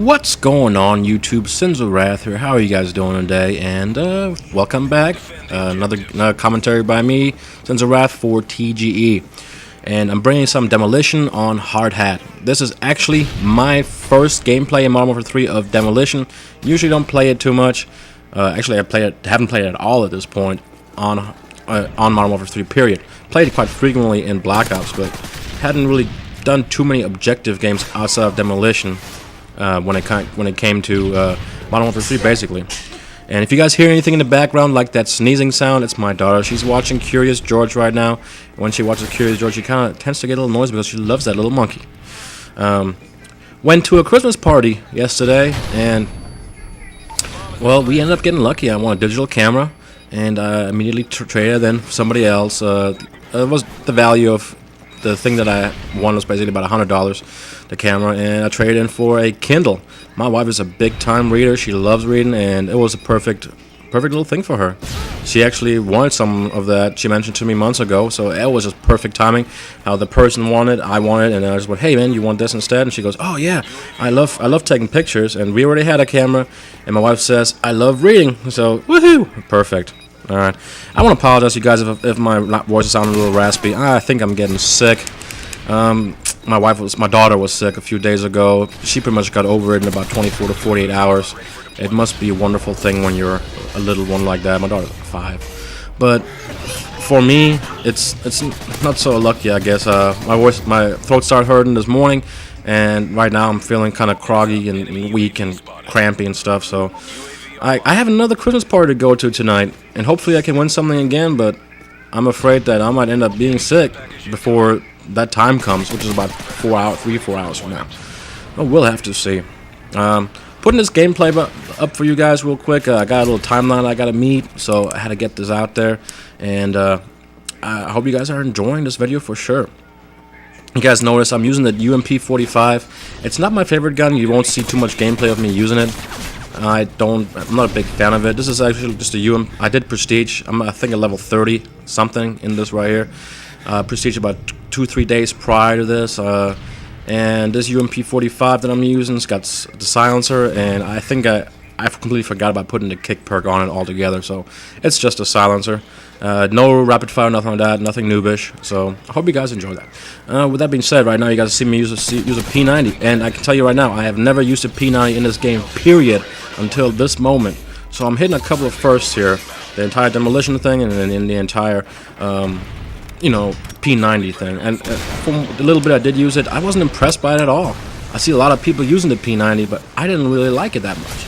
What's going on, YouTube? Sins of Wrath here. How are you guys doing today? And welcome back. Another commentary by me, Sins of Wrath for TGE. And I'm bringing some Demolition on Hard Hat. This is actually my first gameplay in Modern Warfare 3 of Demolition. Usually don't play it too much. Actually, haven't played it at all at this point on Modern Warfare 3. Period. Played it quite frequently in Black Ops, but hadn't really done too many objective games outside of Demolition. When it came to Modern Warfare 3, basically. And if you guys hear anything in the background, like that sneezing sound, it's my daughter. She's watching Curious George right now. When she watches Curious George, she kind of tends to get a little noisy because she loves that little monkey. Went to a Christmas party yesterday, and well, we ended up getting lucky. I won a digital camera, and I immediately traded then for somebody else. It was the value of the thing that I won was basically about $100, the camera, and I traded in for a Kindle. My wife is a big-time reader. She loves reading, and it was a perfect little thing for her. She actually wanted some of that. She mentioned to me months ago, so it was just perfect timing. How the person wanted, I wanted, and I just went, "Hey man, you want this instead?" And she goes, "Oh yeah, I love taking pictures." And we already had a camera, and my wife says, "I love reading," so woohoo, perfect. Alright, I want to apologize, you guys, if my voice is sounding a little raspy. I think I'm getting sick. My daughter was sick a few days ago. She pretty much got over it in about 24 to 48 hours. It must be a wonderful thing when you're a little one like that. My daughter's 5, but for me, it's not so lucky, I guess. My throat started hurting this morning, and right now I'm feeling kind of groggy and weak and crampy and stuff. So I have another Christmas party to go to tonight, and hopefully I can win something again, but I'm afraid that I might end up being sick before that time comes, which is about 3-4 hours from now. Well, we'll have to see. Putting this gameplay up for you guys real quick. I got a little timeline I got to meet, so I had to get this out there, and I hope you guys are enjoying this video for sure. You guys notice I'm using the UMP45. It's not my favorite gun. You won't see too much gameplay of me using it. I'm not a big fan of it. This is actually just a I did Prestige. I think a level 30 something in this right here. Prestige about 2-3 days prior to this. And this UMP45 that I'm using has got the silencer, and I think I completely forgot about putting the kick perk on it altogether. So it's just a silencer. No rapid fire, nothing like that, nothing noobish. So I hope you guys enjoy that. With that being said, right now you guys see me use a P90, and I can tell you right now, I have never used a P90 in this game, period, until this moment. So I'm hitting a couple of firsts here, the entire Demolition thing, and then in the entire, P90 thing. And from the little bit I did use it, I wasn't impressed by it at all. I see a lot of people using the P90, but I didn't really like it that much.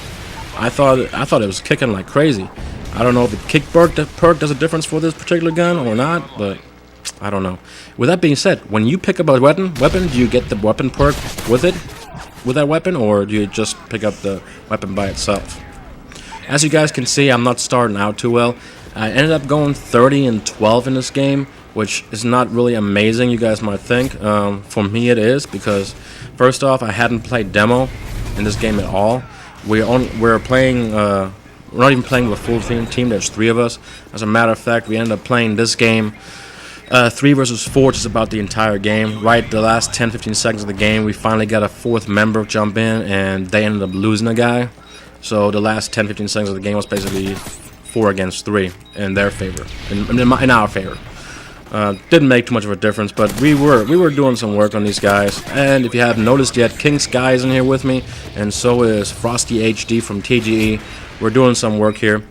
I thought it was kicking like crazy. I don't know if the kick perk does a difference for this particular gun or not, but I don't know. With that being said, when you pick up a weapon, do you get the weapon perk with that weapon, or do you just pick up the weapon by itself? As you guys can see, I'm not starting out too well. I ended up going 30-12 in this game, which is not really amazing, you guys might think. For me it is, because first off, I hadn't played demo in this game at all. We're playing, we're not even playing with a full team, there's 3 of us. As a matter of fact, we ended up playing this game 3 versus 4, just about the entire game. Right the last 10-15 seconds of the game, we finally got a 4th member jump in, and they ended up losing a guy. So the last 10-15 seconds of the game was basically 4 against 3 in their favor, in our favor. Didn't make too much of a difference, but we were doing some work on these guys. And if you haven't noticed yet, King Sky is in here with me, and so is Frosty HD from TGE. We're doing some work here.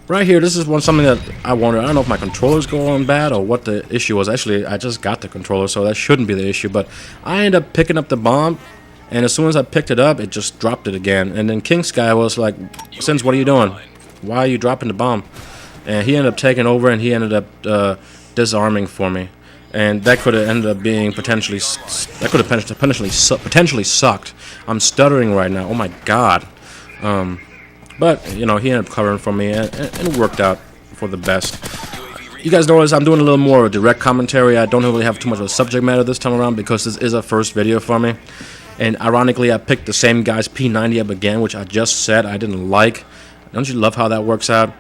Right here, this is something that I wonder. I don't know if my controller's going bad or what the issue was. Actually, I just got the controller, so that shouldn't be the issue. But I ended up picking up the bomb, and as soon as I picked it up, it just dropped it again. And then King Sky was like, "Sins, what are you doing? Why are you dropping the bomb?" And he ended up taking over, and he ended up disarming for me, and that could have ended up being potentially sucked. I'm stuttering right now. Oh my god. But he ended up covering for me, and it worked out for the best. You guys notice I'm doing a little more of a direct commentary. I don't really have too much of a subject matter this time around because this is a first video for me. And ironically, I picked the same guy's P90 up again, which I just said I didn't like. Don't you love how that works out?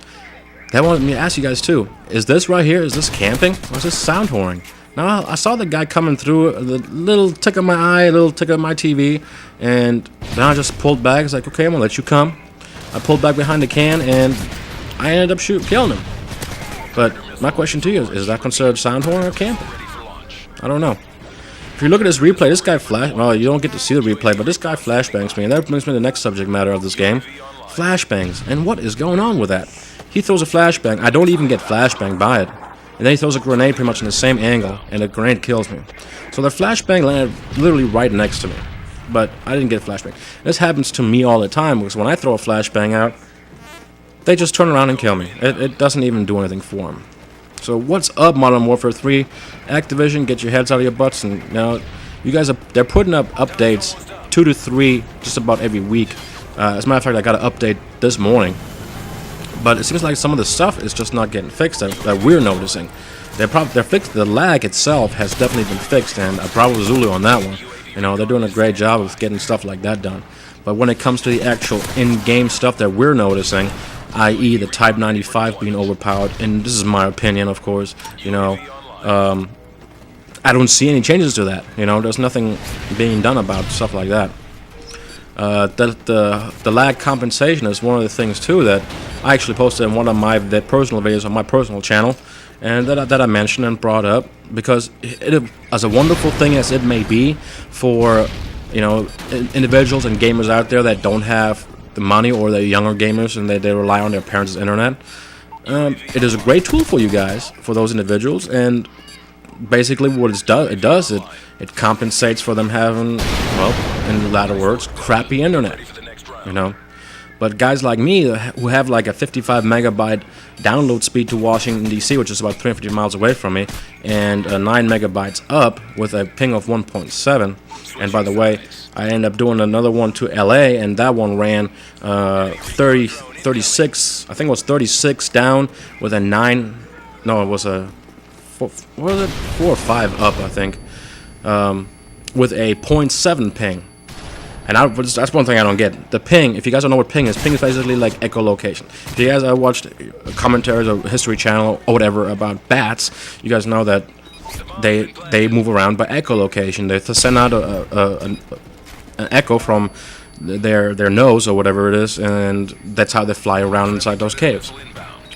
That wanted me to ask you guys too. Is this right here, is this camping, or is this sound whoring? Now, I saw the guy coming through, a little tick of my eye, a little tick of my TV, and then I just pulled back. It's like, okay, I'm gonna let you come. I pulled back behind the can, and I ended up killing him. But my question to you is that considered sound horn or camping? I don't know. If you look at this replay, this guy well, you don't get to see the replay, but this guy flashbangs me, and that brings me to the next subject matter of this game. Flashbangs, and what is going on with that? He throws a flashbang, I don't even get flashbanged by it. And then he throws a grenade pretty much in the same angle, and the grenade kills me. So the flashbang landed literally right next to me. But I didn't get flashbang. This happens to me all the time, because when I throw a flashbang out, they just turn around and kill me. It doesn't even do anything for them. So what's up, Modern Warfare 3? Activision, get your heads out of your butts. And now, you guys they're putting up updates 2 to 3 just about every week. As a matter of fact, I got an update this morning. But it seems like some of the stuff is just not getting fixed that we're noticing. They're fixed. The lag itself has definitely been fixed, and bravo Zulu on that one. You know, they're doing a great job of getting stuff like that done. But when it comes to the actual in-game stuff that we're noticing, i.e. the Type 95 being overpowered, and this is my opinion, of course, you know, I don't see any changes to that. You know, there's nothing being done about stuff like that. The lag compensation is one of the things too that I actually posted in one of my personal videos on my personal channel, and that I mentioned and brought up, because as a wonderful thing as it may be for, you know, individuals and gamers out there that don't have the money, or they're younger gamers and they rely on their parents' internet, it is a great tool for you guys, for those individuals. And basically what it compensates for them having, well, in latter words, crappy internet, you know. But guys like me who have like a 55 megabyte download speed to Washington DC, which is about 350 miles away from me, and 9 megabytes up with a ping of 1.7, and by the way, I ended up doing another one to LA, and that one ran 36, I think it was 36 down with a 9, no, it was a 4 or 5 up, I think, with a 0.7 ping. And that's one thing I don't get. The ping, if you guys don't know what ping is basically like echolocation. If you guys watched commentaries or History Channel or whatever about bats, you guys know that they move around by echolocation. They send out an echo from their nose or whatever it is, and that's how they fly around inside those caves.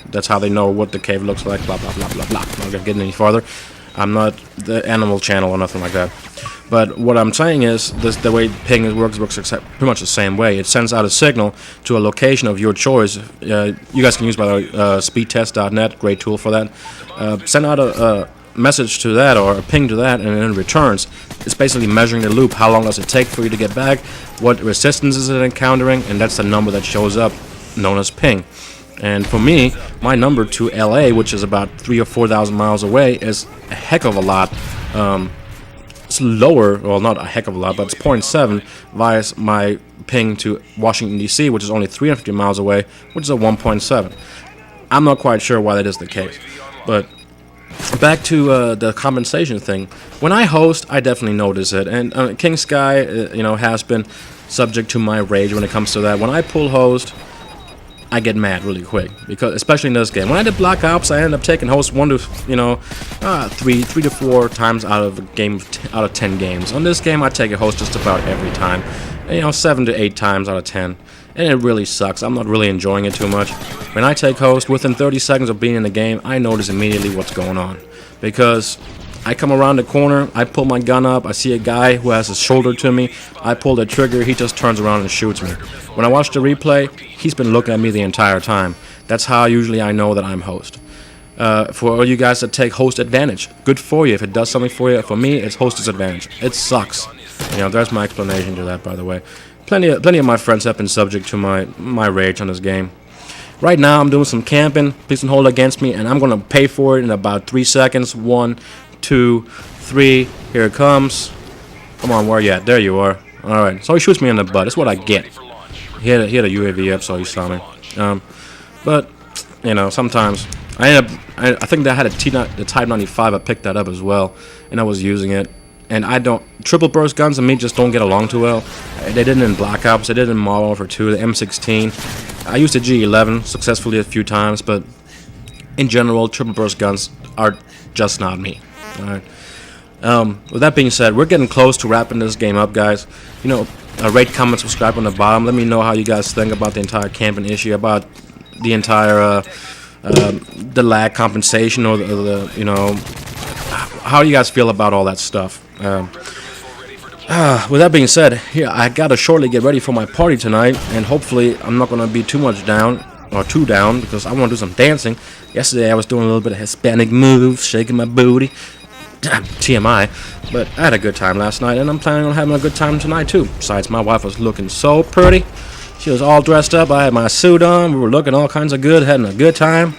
That's how they know what the cave looks like, blah, blah, blah, blah, blah. I'm not going to get any farther. I'm not the Animal Channel or nothing like that. But what I'm saying is, the way ping works pretty much the same way. It sends out a signal to a location of your choice. You guys can use, by the way, speedtest.net, great tool for that. Send out a message to that, or a ping to that, and then it returns. It's basically measuring the loop. How long does it take for you to get back? What resistance is it encountering? And that's the number that shows up, known as ping. And for me, my number to LA, which is about 3,000 or 4,000 miles away, is a heck of a lot. It's lower, well, not a heck of a lot, but it's 0.7 via my ping to Washington DC, which is only 350 miles away, which is a 1.7. I'm not quite sure why that is the case, but back to the compensation thing. When I host, I definitely notice it, and King Sky, you know, has been subject to my rage when it comes to that. When I pull host, I get mad really quick, because especially in this game. When I did Black Ops, I ended up taking host 1 to, you know, 3 to 4 times out of a game, out of 10 games. On this game, I take a host just about every time, you know, 7 to 8 times out of 10, and it really sucks. I'm not really enjoying it too much. When I take host, within 30 seconds of being in the game, I notice immediately what's going on, because I come around the corner, I pull my gun up, I see a guy who has his shoulder to me, I pull the trigger, he just turns around and shoots me. When I watch the replay, he's been looking at me the entire time. That's how usually I know that I'm host. For all you guys that take host advantage, good for you if it does something for you. For me, it's host disadvantage. It sucks. You know, there's my explanation to that, by the way. Plenty of my friends have been subject to my rage on this game. Right now, I'm doing some camping. Please don't hold it against me, and I'm going to pay for it in about 3 seconds. 1, 2, 3. Here it comes. Come on, where are you at? There you are. Alright, so he shoots me in the butt. That's what I get. He had a UAV up, so he saw me. But, you know, sometimes I think that I had the Type 95. I picked that up as well, and I was using it. And I don't, triple burst guns and me just don't get along too well. They didn't in Black Ops, they did in Modern Warfare 2, the M16. I used the G11 successfully a few times, but in general, triple burst guns are just not me. All right. With that being said, we're getting close to wrapping this game up, guys. You know, rate, comment, subscribe on the bottom. Let me know how you guys think about the entire camping issue, about the entire the lag compensation, or the you know, how do you guys feel about all that stuff. With that being said, here I gotta shortly get ready for my party tonight, and hopefully I'm not gonna be too much down or too down, because I want to do some dancing. Yesterday I was doing a little bit of Hispanic moves, shaking my booty. TMI, but I had a good time last night, and I'm planning on having a good time tonight too. Besides, my wife was looking so pretty. She was all dressed up. I had my suit on. We were looking all kinds of good, having a good time.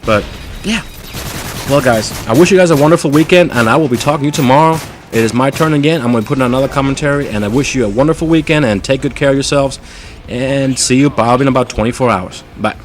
But yeah, well guys, I wish you guys a wonderful weekend, and I will be talking to you tomorrow. It is my turn again. I'm going to put in another commentary, and I wish you a wonderful weekend, and take good care of yourselves, and see you probably in about 24 hours. Bye.